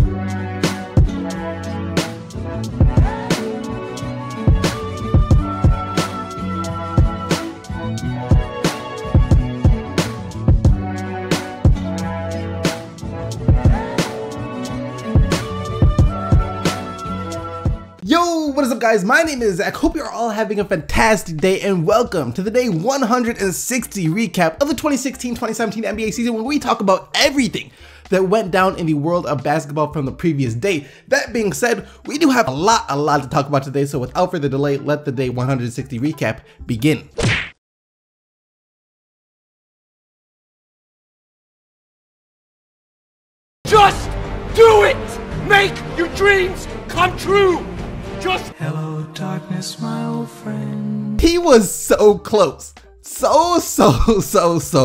Yo, what is up guys? My name is Zach. Hope you're all having a fantastic day and welcome to the day 160 recap of the 2016-2017 NBA season, where we talk about everything that went down in the world of basketball from the previous day. That being said, we do have a lot to talk about today, so without further delay, let the day 160 recap begin. Just do it! Make your dreams come true! Just hello darkness, my old friend. He was so close. So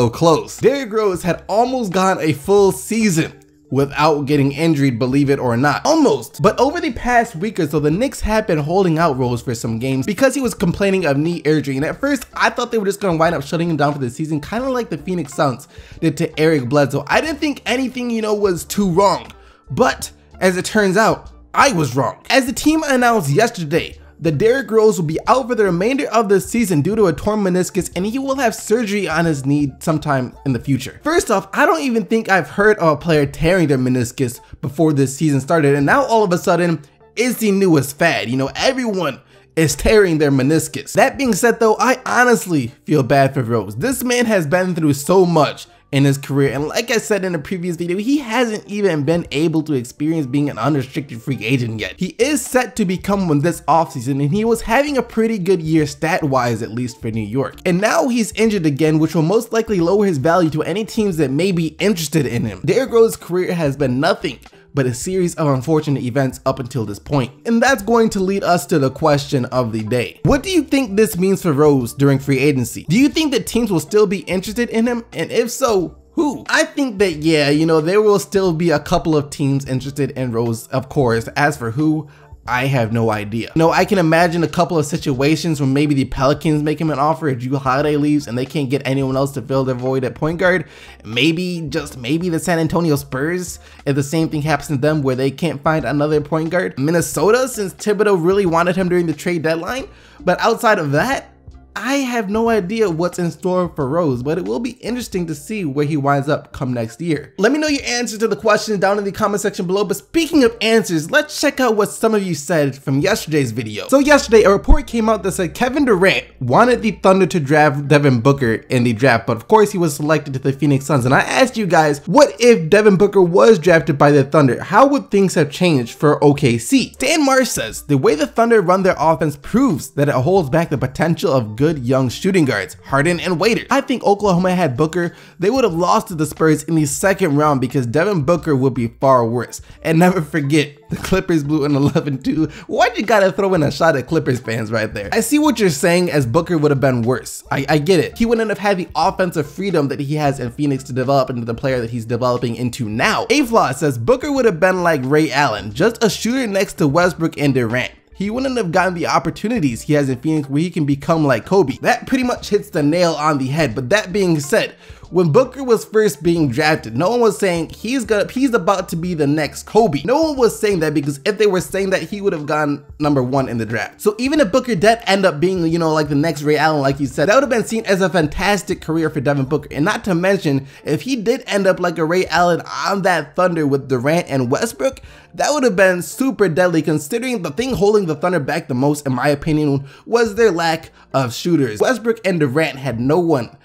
close. Derrick Rose had almost gone a full season without getting injured, believe it or not. Almost. But over the past week or so, the Knicks have been holding out Rose for some games because he was complaining of knee injury. And at first, I thought they were just going to wind up shutting him down for the season, kind of like the Phoenix Suns did to Eric Bledsoe. I didn't think anything, was too wrong. But as it turns out, I was wrong. As the team announced yesterday, that Derrick Rose will be out for the remainder of the season due to a torn meniscus, and he will have surgery on his knee sometime in the future. First off, I don't even think I've heard of a player tearing their meniscus before this season started, and now all of a sudden, it's the newest fad. Everyone is tearing their meniscus. That being said though, I honestly feel bad for Rose. This man has been through so much in his career, and like I said in a previous video, he hasn't even been able to experience being an unrestricted free agent yet. He is set to become one this offseason, and he was having a pretty good year stat-wise, at least for New York. And now he's injured again, which will most likely lower his value to any teams that may be interested in him. Derrick Rose's career has been nothing but a series of unfortunate events up until this point. And that's going to lead us to the question of the day. What do you think this means for Rose during free agency? Do you think that teams will still be interested in him? And if so, who? I think that, yeah, there will still be a couple of teams interested in Rose, of course. As for who, I have no idea. I can imagine a couple of situations where maybe the Pelicans make him an offer if Drew Holiday leaves and they can't get anyone else to fill their void at point guard. Maybe, just maybe, the San Antonio Spurs, if the same thing happens to them where they can't find another point guard. Minnesota, since Thibodeau really wanted him during the trade deadline. But outside of that, I have no idea what's in store for Rose, but it will be interesting to see where he winds up come next year. Let me know your answers to the questions down in the comment section below, but speaking of answers, let's check out what some of you said from yesterday's video. So yesterday, a report came out that said Kevin Durant wanted the Thunder to draft Devin Booker in the draft, but of course he was selected to the Phoenix Suns. And I asked you guys, what if Devin Booker was drafted by the Thunder? How would things have changed for OKC? Stan Marsh says, the way the Thunder run their offense proves that it holds back the potential of good young shooting guards, Harden and Waiters. I think Oklahoma had Booker, they would have lost to the Spurs in the second round because Devin Booker would be far worse. And never forget, the Clippers blew an 11-2. Why'd you gotta throw in a shot at Clippers fans right there? I see what you're saying, as Booker would have been worse. I get it. He wouldn't have had the offensive freedom that he has in Phoenix to develop into the player that he's developing into now. A-Flaw says Booker would have been like Ray Allen, just a shooter next to Westbrook and Durant. He wouldn't have gotten the opportunities he has in Phoenix where he can become like Kobe. That pretty much hits the nail on the head. But that being said, when Booker was first being drafted, no one was saying he's about to be the next Kobe. No one was saying that, because if they were saying that, he would have gone #1 in the draft. So even if Booker did end up being, like the next Ray Allen, like you said, that would have been seen as a fantastic career for Devin Booker. And not to mention, if he did end up like a Ray Allen on that Thunder with Durant and Westbrook, that would have been super deadly, considering the thing holding the Thunder back the most, in my opinion, was their lack of shooters. Westbrook and Durant had no one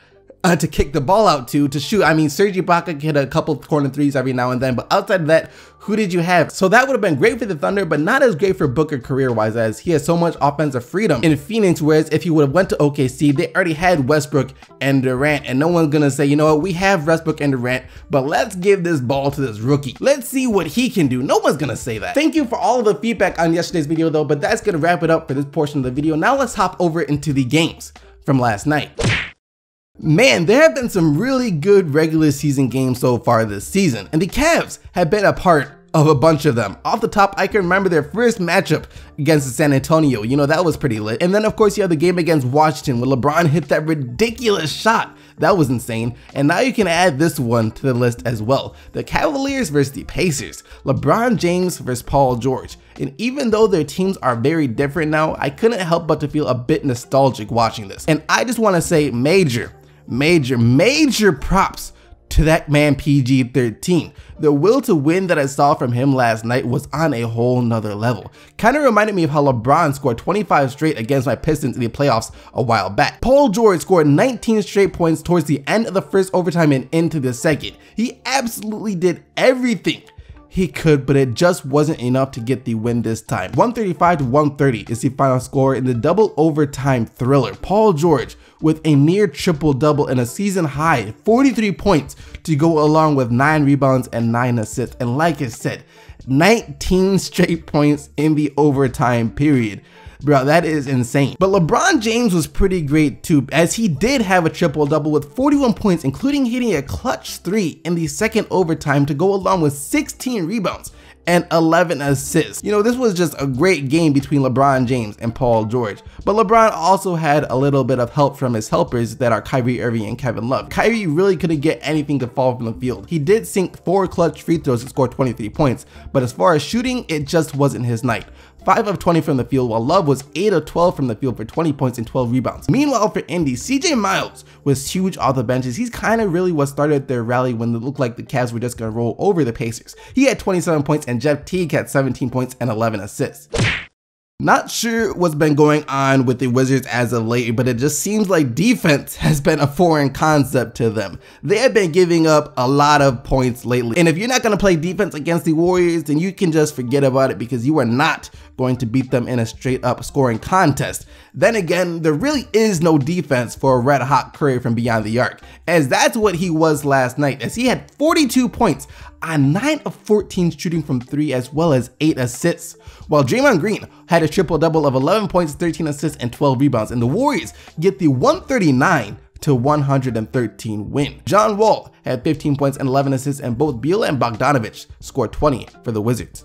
to kick the ball out to shoot. I mean, Serge Ibaka hit a couple corner threes every now and then, but outside of that, who did you have? So that would have been great for the Thunder, but not as great for Booker career-wise, as he has so much offensive freedom in Phoenix, whereas if he would have went to OKC, they already had Westbrook and Durant, and no one's gonna say, you know what, we have Westbrook and Durant, but let's give this ball to this rookie. Let's see what he can do. No one's gonna say that. Thank you for all of the feedback on yesterday's video though, but that's gonna wrap it up for this portion of the video. Now let's hop over into the games from last night. Man, there have been some really good regular season games so far this season, and the Cavs have been a part of a bunch of them. Off the top, I can remember their first matchup against San Antonio. You know, that was pretty lit. And then of course you have the game against Washington where LeBron hit that ridiculous shot. That was insane. And now you can add this one to the list as well. The Cavaliers versus the Pacers. LeBron James versus Paul George. And even though their teams are very different now, I couldn't help but to feel a bit nostalgic watching this. And I just want to say major props to that man PG-13. The will to win that I saw from him last night was on a whole nother level. Kind of reminded me of how LeBron scored 25 straight against my Pistons in the playoffs a while back. Paul George scored 19 straight points towards the end of the first overtime and into the second. He absolutely did everything he could, but it just wasn't enough to get the win this time. 135 to 130 is the final score in the double overtime thriller. Paul George with a near triple-double and a season high 43 points to go along with 9 rebounds and 9 assists. And like I said, 19 straight points in the overtime period. Bro, that is insane. But LeBron James was pretty great too, as he did have a triple-double with 41 points, including hitting a clutch 3 in the second overtime to go along with 16 rebounds and 11 assists. You know, this was just a great game between LeBron James and Paul George. But LeBron also had a little bit of help from his helpers that are Kyrie Irving and Kevin Love. Kyrie really couldn't get anything to fall from the field. He did sink 4 clutch free throws and score 23 points, but as far as shooting, it just wasn't his night. 5 of 20 from the field, while Love was 8 of 12 from the field for 20 points and 12 rebounds. Meanwhile, for Indy, CJ Miles was huge off the benches. He's kind of really what started their rally when it looked like the Cavs were just going to roll over the Pacers. He had 27 points and Jeff Teague had 17 points and 11 assists. Not sure what's been going on with the Wizards as of late, but it just seems like defense has been a foreign concept to them. They have been giving up a lot of points lately. And if you're not going to play defense against the Warriors, then you can just forget about it because you are not going to beat them in a straight up scoring contest. Then again, there really is no defense for a red hot Curry from beyond the arc, as that's what he was last night, as he had 42 points on 9 of 14 shooting from 3 as well as 8 assists, while Draymond Green had a triple-double of 11 points, 13 assists, and 12 rebounds, and the Warriors get the 139 to 113 win. John Wall had 15 points and 11 assists, and both Beal and Bogdanovic scored 20 for the Wizards.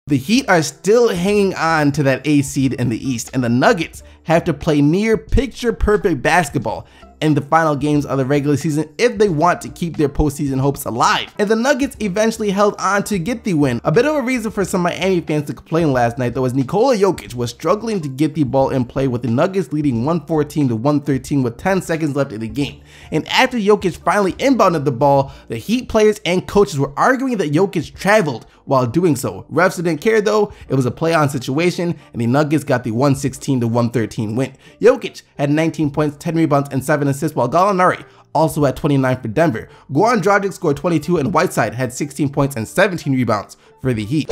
The Heat are still hanging on to that A seed in the East, and the Nuggets have to play near picture-perfect basketball in the final games of the regular season if they want to keep their postseason hopes alive. And the Nuggets eventually held on to get the win. A bit of a reason for some Miami fans to complain last night though, as Nikola Jokic was struggling to get the ball in play, with the Nuggets leading 114 to 113 with 10 seconds left in the game. And after Jokic finally inbounded the ball, the Heat players and coaches were arguing that Jokic traveled while doing so. Refs didn't care though, it was a play-on situation, and the Nuggets got the 116 to 113 win. Jokic had 19 points, 10 rebounds, and 7 assists, while Gallinari also had 29 for Denver. Goran Dragic scored 22, and Whiteside had 16 points and 17 rebounds for the Heat.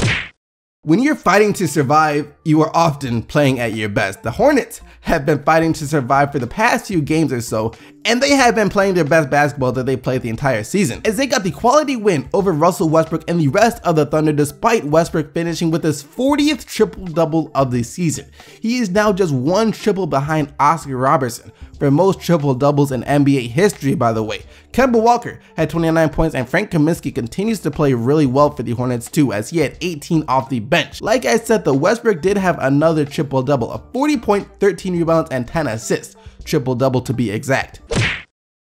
When you're fighting to survive, you are often playing at your best. The Hornets have been fighting to survive for the past few games or so, and they have been playing their best basketball that they played the entire season, as they got the quality win over Russell Westbrook and the rest of the Thunder, despite Westbrook finishing with his 40th triple-double of the season. He is now just 1 triple behind Oscar Robertson for most triple-doubles in NBA history, by the way. Kemba Walker had 29 points, and Frank Kaminsky continues to play really well for the Hornets too, as he had 18 off the bench. Like I said, the Westbrook did have another triple-double, a 40-point, 13 rebounds, and 10 assists. Triple-double to be exact.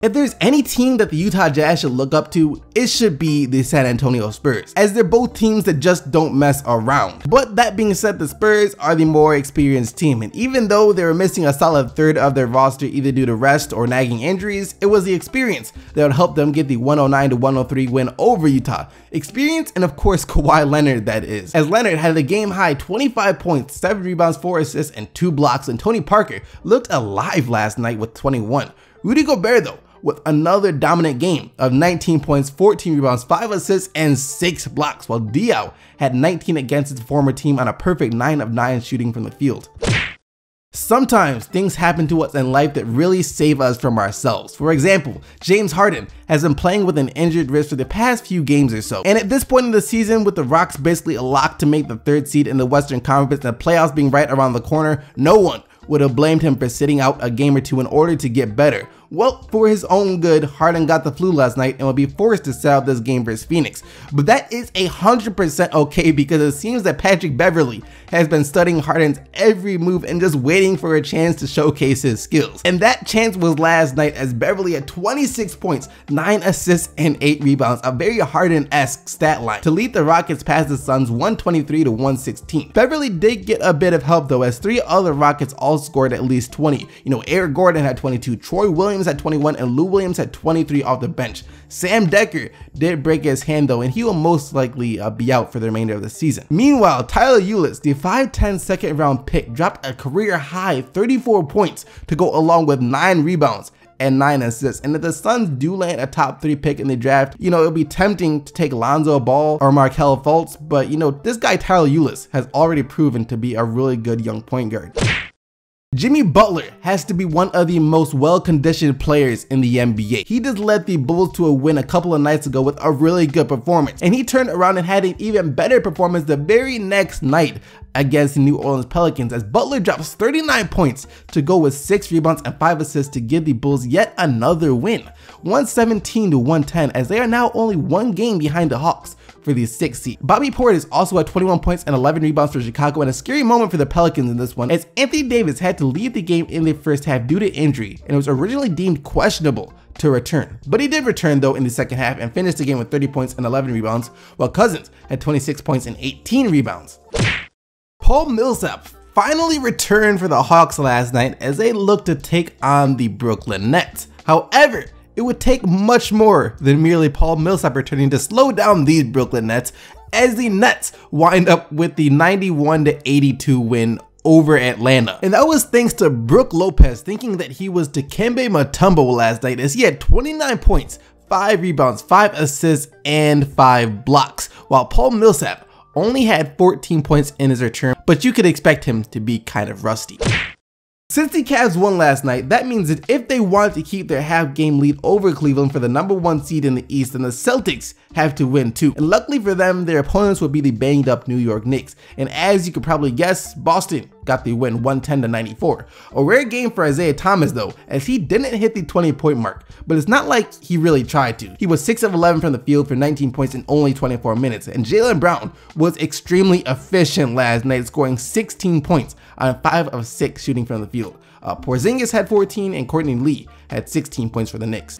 If there's any team that the Utah Jazz should look up to, it should be the San Antonio Spurs, as they're both teams that just don't mess around. But that being said, the Spurs are the more experienced team, and even though they were missing a solid third of their roster either due to rest or nagging injuries, it was the experience that would help them get the 109 to 103 win over Utah. Experience, and of course Kawhi Leonard, that is, as Leonard had a game high 25 points, 7 rebounds, 4 assists, and 2 blocks, and Tony Parker looked alive last night with 21. Rudy Gobert though, with another dominant game of 19 points, 14 rebounds, 5 assists, and 6 blocks, while Diaw had 19 against his former team on a perfect 9 of 9 shooting from the field. Sometimes things happen to us in life that really save us from ourselves. For example, James Harden has been playing with an injured wrist for the past few games or so. And at this point in the season, with the Rockets basically a lock to make the 3rd seed in the Western Conference and the playoffs being right around the corner, no one would have blamed him for sitting out a game or two in order to get better. Well, for his own good, Harden got the flu last night and will be forced to sit out this game versus Phoenix. But that is 100% okay, because it seems that Patrick Beverley has been studying Harden's every move and just waiting for a chance to showcase his skills. And that chance was last night, as Beverley had 26 points, 9 assists, and 8 rebounds, a very Harden-esque stat line, to lead the Rockets past the Suns 123 to 116. Beverley did get a bit of help though, as 3 other Rockets all scored at least 20. Eric Gordon had 22, Troy Williams had 21, and Lou Williams had 23 off the bench. Sam Decker did break his hand though, and he will most likely be out for the remainder of the season. Meanwhile, Tyler Ulis, the 5'10" second round pick, dropped a career high 34 points to go along with 9 rebounds and 9 assists. And if the Suns do land a top 3 pick in the draft, it'll be tempting to take Lonzo Ball or Markelle Fultz, but this guy Tyler Ulis has already proven to be a really good young point guard. Jimmy Butler has to be one of the most well-conditioned players in the NBA. He just led the Bulls to a win a couple of nights ago with a really good performance, and he turned around and had an even better performance the very next night against the New Orleans Pelicans, as Butler drops 39 points to go with 6 rebounds and 5 assists to give the Bulls yet another win, 117 to 110, as they are now only 1 game behind the Hawks for the 6th seed. Bobby Portis also had 21 points and 11 rebounds for Chicago, and a scary moment for the Pelicans in this one, as Anthony Davis had to leave the game in the first half due to injury, and it was originally deemed questionable to return. But he did return though in the second half and finished the game with 30 points and 11 rebounds, while Cousins had 26 points and 18 rebounds. Paul Millsap finally returned for the Hawks last night as they looked to take on the Brooklyn Nets. However, it would take much more than merely Paul Millsap returning to slow down these Brooklyn Nets, as the Nets wind up with the 91 to 82 win over Atlanta. And that was thanks to Brook Lopez thinking that he was Dikembe Mutombo last night, as he had 29 points, 5 rebounds, 5 assists, and 5 blocks, while Paul Millsap only had 14 points in his return, but you could expect him to be kind of rusty. Since the Cavs won last night, that means that if they want to keep their half-game lead over Cleveland for the #1 seed in the East, then the Celtics have to win too. And luckily for them, their opponents would be the banged up New York Knicks. And as you could probably guess, Boston got the win 110 to 94. A rare game for Isaiah Thomas though, as he didn't hit the 20-point mark, but it's not like he really tried to. He was 6 of 11 from the field for 19 points in only 24 minutes. And Jaylen Brown was extremely efficient last night, scoring 16 points on 5 of 6 shooting from the field. Porzingis had 14 and Courtney Lee had 16 points for the Knicks.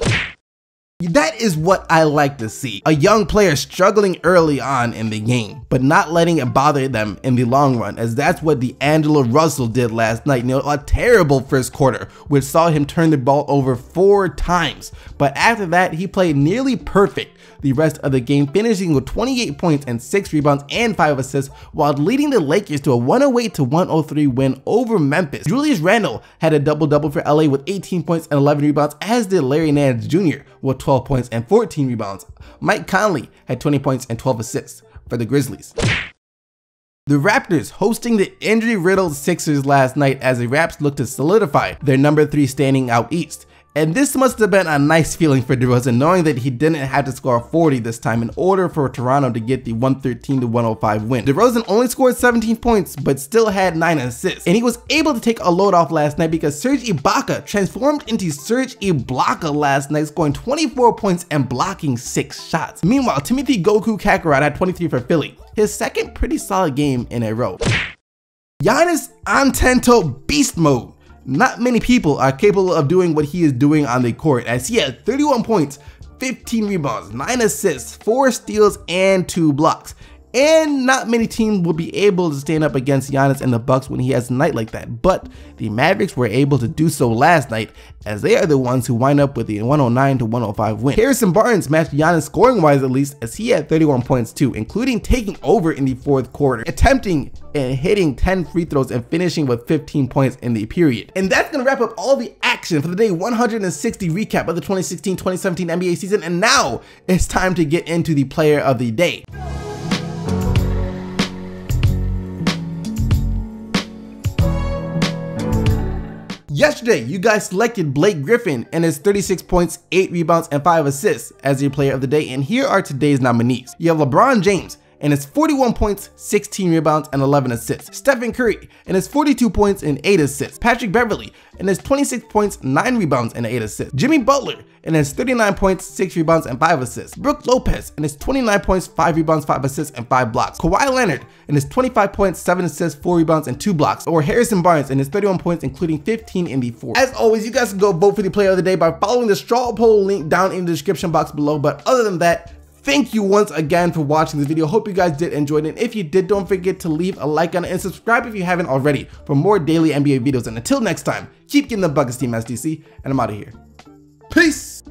That is what I like to see. A young player struggling early on in the game, but not letting it bother them in the long run, as that's what D'Angelo Russell did last night. A terrible first quarter, which saw him turn the ball over 4 times. But after that, he played nearly perfect the rest of the game, finishing with 28 points and 6 rebounds and 5 assists, while leading the Lakers to a 108 to 103 win over Memphis. Julius Randle had a double-double for LA with 18 points and 11 rebounds, as did Larry Nance Jr. with 12 points and 14 rebounds. Mike Conley had 20 points and 12 assists for the Grizzlies. The Raptors hosting the injury-riddled Sixers last night, as the Raps looked to solidify their #3 standing out east. And this must have been a nice feeling for DeRozan, knowing that he didn't have to score 40 this time in order for Toronto to get the 113 to 105 win. DeRozan only scored 17 points, but still had 9 assists. And he was able to take a load off last night because Serge Ibaka transformed into Serge Ibaka last night, scoring 24 points and blocking 6 shots. Meanwhile, Timothy Goku Kakarot had 23 for Philly, his second pretty solid game in a row. Giannis Antetokounmpo beast mode. Not many people are capable of doing what he is doing on the court, as he had 31 points, 15 rebounds, 9 assists, 4 steals, and 2 blocks. And not many teams will be able to stand up against Giannis and the Bucks when he has a night like that, but the Mavericks were able to do so last night, as they are the ones who wind up with the 109 to 105 win. Harrison Barnes matched Giannis scoring wise at least, as he had 31 points too, including taking over in the 4th quarter, attempting and hitting 10 free throws and finishing with 15 points in the period. And that's gonna wrap up all the action for the day 160 recap of the 2016-2017 NBA season, and now it's time to get into the player of the day. Yesterday, you guys selected Blake Griffin and his 36 points, 8 rebounds, and 5 assists as your player of the day, and here are today's nominees. You have LeBron James and his 41 points, 16 rebounds, and 11 assists. Stephen Curry and his 42 points and 8 assists. Patrick Beverley and his 26 points, 9 rebounds, and 8 assists. Jimmy Butler and his 39 points, 6 rebounds, and 5 assists. Brook Lopez and his 29 points, 5 rebounds, 5 assists, and 5 blocks. Kawhi Leonard and his 25 points, 7 assists, 4 rebounds, and 2 blocks. Or Harrison Barnes and his 31 points, including 15 in the fourth. As always, you guys can go vote for the player of the day by following the straw poll link down in the description box below. But other than that, thank you once again for watching this video. Hope you guys did enjoy it. And if you did, don't forget to leave a like on it and subscribe if you haven't already for more daily NBA videos. And until next time, keep getting the buckets, Team SDC, and I'm out of here. Peace!